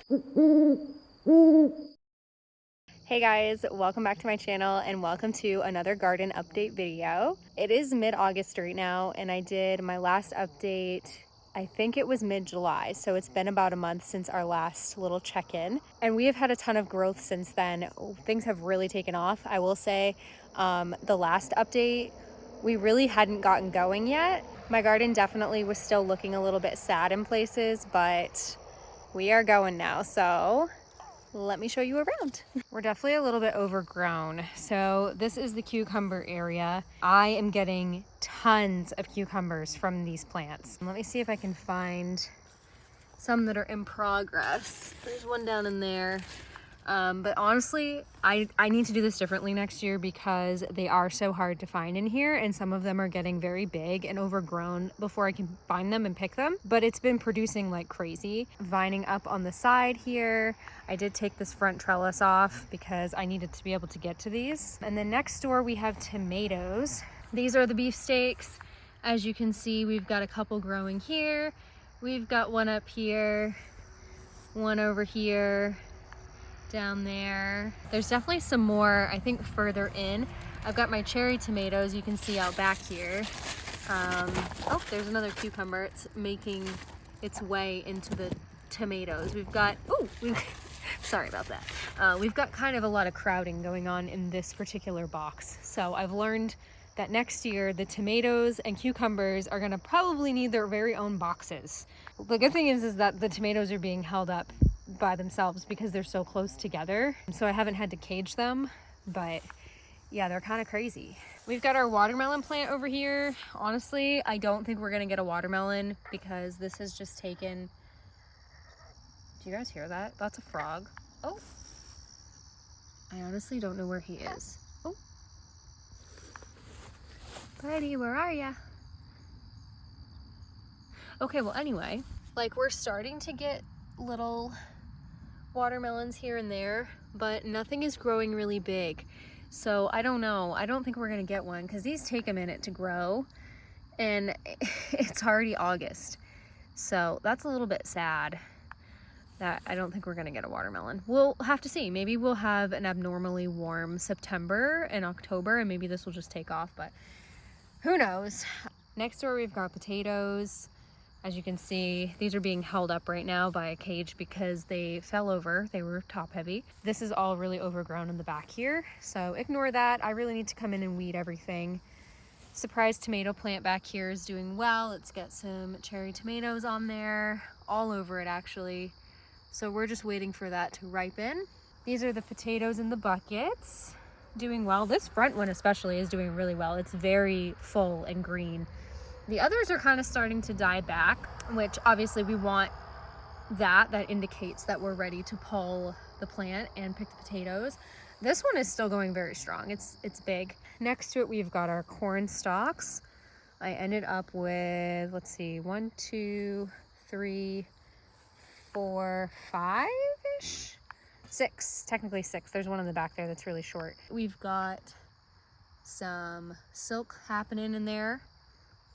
Hey guys, welcome back to my channel and welcome to another garden update video. It is mid-August right now and I did my last update, I think it was mid-July, so it's been about a month since our last little check-in. And we have had a ton of growth since then. Things have really taken off. I will say the last update, we really hadn't gotten going yet. My garden definitely was still looking a little bit sad in places, but we are going now, so let me show you around. We're definitely a little bit overgrown. So this is the cucumber area. I am getting tons of cucumbers from these plants. Let me see if I can find some that are in progress. There's one down in there. But honestly, I need to do this differently next year because they are so hard to find in here and some of them are getting very big and overgrown before I can find them and pick them. But it's been producing like crazy. Vining up on the side here. I did take this front trellis off because I needed to be able to get to these. And then next door we have tomatoes. These are the beefsteaks. As you can see, we've got a couple growing here. We've got one up here, one over here, down there. There's definitely some more, I think, further in. I've got my cherry tomatoes you can see out back here. Oh, there's another cucumber. It's making its way into the tomatoes. We've got, sorry about that. We've got kind of a lot of crowding going on in this particular box. So I've learned that next year the tomatoes and cucumbers are gonna probably need their very own boxes. The good thing is that the tomatoes are being held up by themselves because they're so close together. So I haven't had to cage them, but yeah, they're kind of crazy. We've got our watermelon plant over here. Honestly, I don't think we're gonna get a watermelon because this has just taken, do you guys hear that? That's a frog. Oh, I honestly don't know where he is. Oh, buddy, where are ya? Okay, well anyway, like we're starting to get little watermelons here and there, but nothing is growing really big. So I don't know. I don't think we're gonna get one because these take a minute to grow and it's already August. So that's a little bit sad that I don't think we're gonna get a watermelon. We'll have to see. Maybe we'll have an abnormally warm September and October and maybe this will just take off, but who knows. Next door we've got potatoes. As you can see, these are being held up right now by a cage because they fell over. They were top heavy. This is all really overgrown in the back here, so ignore that. I really need to come in and weed everything. Surprise tomato plant back here is doing well. It's got some cherry tomatoes on there, all over it actually. So we're just waiting for that to ripen. These are the potatoes in the buckets, doing well. This front one especially is doing really well. It's very full and green. The others are kind of starting to die back, which obviously we want that indicates that we're ready to pull the plant and pick the potatoes. This one is still going very strong. It's big. Next to it, we've got our corn stalks. I ended up with, let's see, 1, 2, 3, 4, 5-ish? 6, technically 6. There's one in the back there that's really short. We've got some silk happening in there.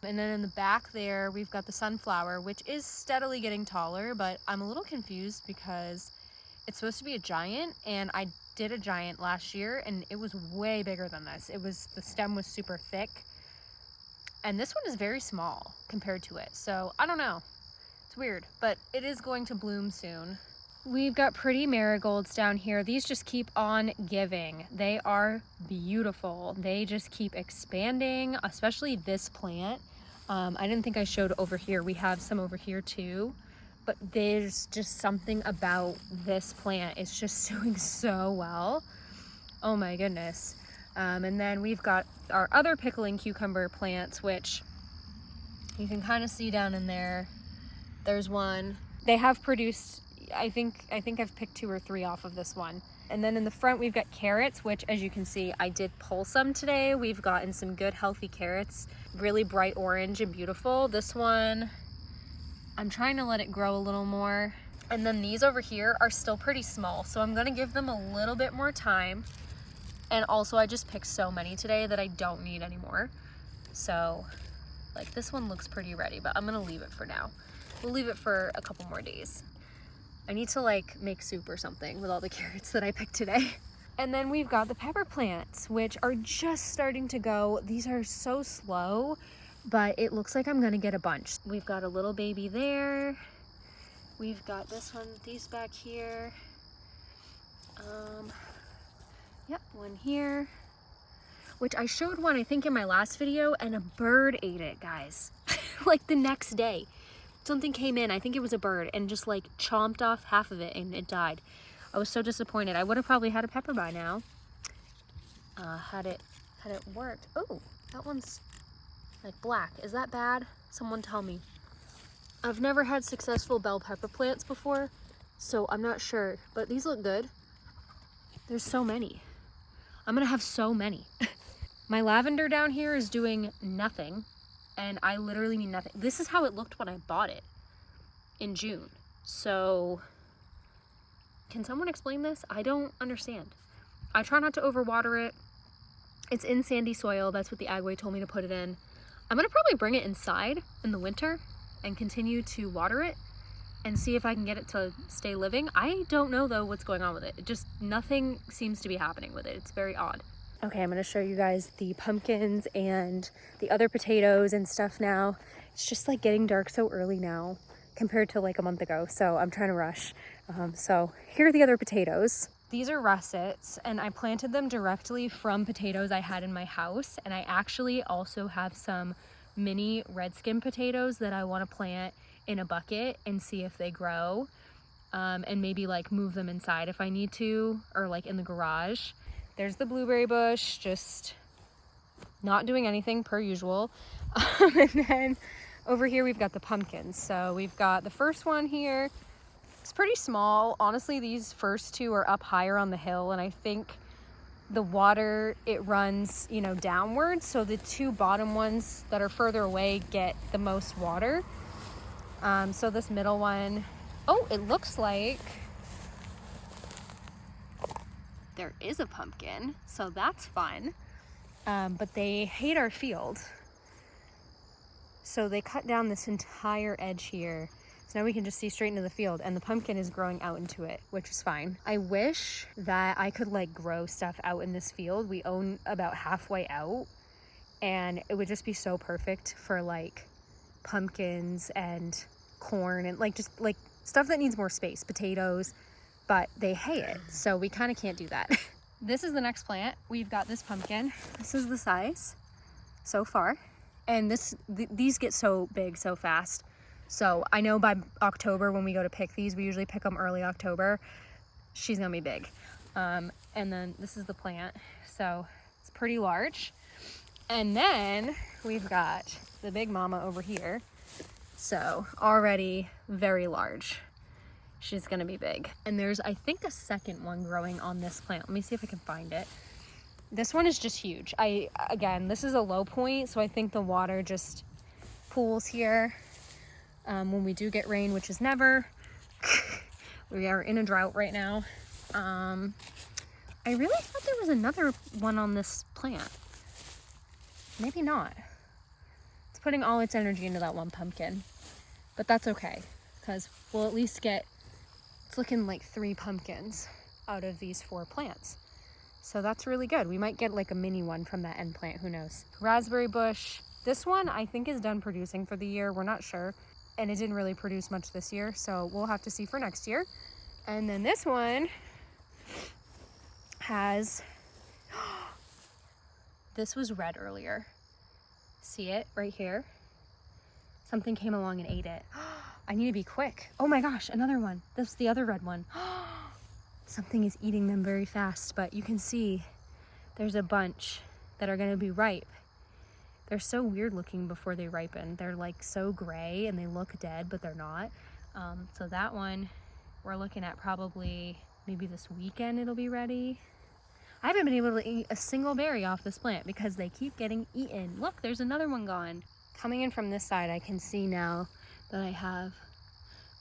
And then in the back there, we've got the sunflower, which is steadily getting taller, but I'm a little confused because it's supposed to be a giant, and I did a giant last year, and it was way bigger than this. The stem was super thick, and this one is very small compared to it. So I don't know, it's weird, but it is going to bloom soon. We've got pretty marigolds down here. These just keep on giving. They are beautiful. They just keep expanding, especially this plant. I didn't think I showed over here. We have some over here too, but there's just something about this plant. It's just doing so well. Oh my goodness. And then we've got our other pickling cucumber plants, which you can kind of see down in there. There's one. They have produced, I think I've picked 2 or 3 off of this one. And then in the front we've got carrots, which as you can see, I did pull some today. We've gotten some good healthy carrots, really bright orange and beautiful. This one, I'm trying to let it grow a little more. And then these over here are still pretty small, so I'm gonna give them a little bit more time. And also I just picked so many today that I don't need anymore. So like this one looks pretty ready, but I'm gonna leave it for now. We'll leave it for a couple more days. I need to like make soup or something with all the carrots that I picked today. And then we've got the pepper plants, which are just starting to go. These are so slow, but it looks like I'm gonna get a bunch. We've got a little baby there. We've got this one, these back here. Yep, one here, which I showed one, I think, in my last video, and a bird ate it, guys. Like the next day. Something came in, I think it was a bird, and just like chomped off half of it and it died. I was so disappointed. I would have probably had a pepper by now. Had it worked. Oh, that one's like black. Is that bad? Someone tell me. I've never had successful bell pepper plants before, so I'm not sure, but these look good. There's so many. I'm gonna have so many. My lavender down here is doing nothing, and I literally mean nothing. This is how it looked when I bought it in June. So can someone explain this? I don't understand. I try not to overwater it. It's in sandy soil. That's what the agway told me to put it in. I'm gonna probably bring it inside in the winter and continue to water it and see if I can get it to stay living. I don't know though what's going on with it. Just nothing seems to be happening with it. It's very odd. Okay, I'm gonna show you guys the pumpkins and the other potatoes and stuff now. It's just like getting dark so early now compared to like a month ago, so I'm trying to rush. So here are the other potatoes. These are russets, and I planted them directly from potatoes I had in my house, and I actually also have some mini red skin potatoes that I want to plant in a bucket and see if they grow, and maybe like move them inside if I need to, or like in the garage. There's the blueberry bush, just not doing anything per usual. And then over here we've got the pumpkins. So we've got the first one here. It's pretty small. Honestly, these first two are up higher on the hill, and I think the water, it runs, you know, downwards. So the two bottom ones that are further away get the most water. So this middle one, oh, it looks like there is a pumpkin, so that's fun. But they hate our field. So they cut down this entire edge here. So now we can just see straight into the field, and the pumpkin is growing out into it, which is fine. I wish that I could like grow stuff out in this field. We own about halfway out, and it would just be so perfect for like pumpkins and corn and like just like stuff that needs more space, potatoes, but they hate it. So we kind of can't do that. This is the next plant. We've got this pumpkin. This is the size so far. And these get so big so fast. So I know by October when we go to pick these, we usually pick them early October, she's gonna be big. And then this is the plant. So it's pretty large. And then we've got the big mama over here. So already very large. She's gonna be big. And there's, I think, a second one growing on this plant. Let me see if I can find it. This one is just huge. Again, this is a low point, so I think the water just pools here when we do get rain, which is never. We are in a drought right now. I really thought there was another one on this plant. Maybe not. It's putting all its energy into that one pumpkin, but that's okay, because we'll at least get, it's looking like 3 pumpkins out of these 4 plants. So that's really good. We might get like a mini one from that end plant, who knows. Raspberry bush. This one I think is done producing for the year. We're not sure. And it didn't really produce much this year, so we'll have to see for next year. And then this one has, this was red earlier. See it right here? Something came along and ate it. I need to be quick. Oh my gosh, another one. This is the other red one. Something is eating them very fast, but you can see there's a bunch that are gonna be ripe. They're so weird looking before they ripen. They're like so gray and they look dead, but they're not. So that one, we're looking at probably maybe this weekend it'll be ready. I haven't been able to eat a single berry off this plant because they keep getting eaten. Look, there's another one gone. Coming in from this side, I can see now that I have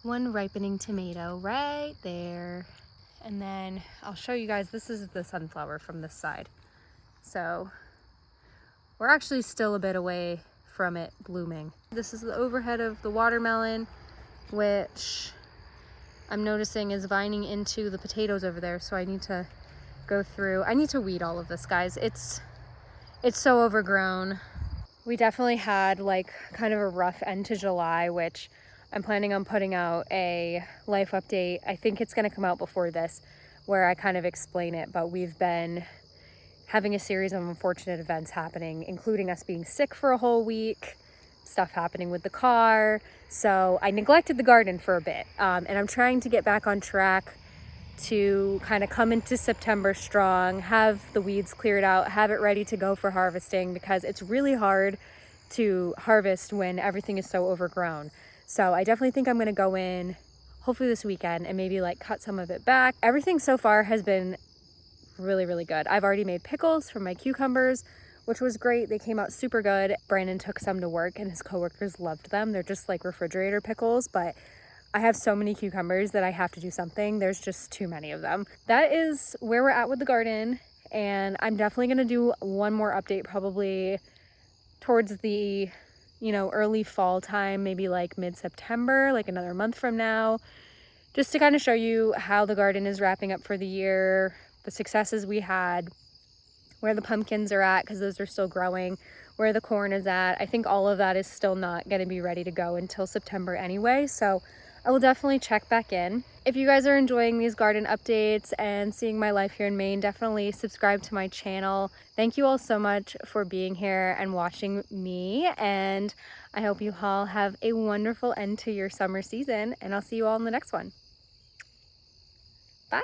one ripening tomato right there. And then I'll show you guys, this is the sunflower from this side. So we're actually still a bit away from it blooming. This is the overhead of the watermelon, which I'm noticing is vining into the potatoes over there. So I need to go through. I need to weed all of this, guys. It's so overgrown. We definitely had like kind of a rough end to July, which I'm planning on putting out a life update. I think it's going to come out before this, where I kind of explain it, but we've been having a series of unfortunate events happening, including us being sick for a whole week, stuff happening with the car. So I neglected the garden for a bit, and I'm trying to get back on track to kind of come into September strong, have the weeds cleared out, have it ready to go for harvesting, because it's really hard to harvest when everything is so overgrown. So I definitely think I'm going to go in hopefully this weekend and maybe like cut some of it back. Everything so far has been really, really good. I've already made pickles from my cucumbers, which was great. They came out super good. Brandon took some to work and his coworkers loved them. They're just like refrigerator pickles, but I have so many cucumbers that I have to do something. There's just too many of them. That is where we're at with the garden. And I'm definitely going to do one more update probably towards the, early fall time, maybe like mid-September, like another month from now, just to kind of show you how the garden is wrapping up for the year, the successes we had, where the pumpkins are at, because those are still growing, where the corn is at. I think all of that is still not going to be ready to go until September anyway. So I will definitely check back in. If you guys are enjoying these garden updates and seeing my life here in Maine, definitely subscribe to my channel. Thank you all so much for being here and watching me. And I hope you all have a wonderful end to your summer season, and I'll see you all in the next one. Bye.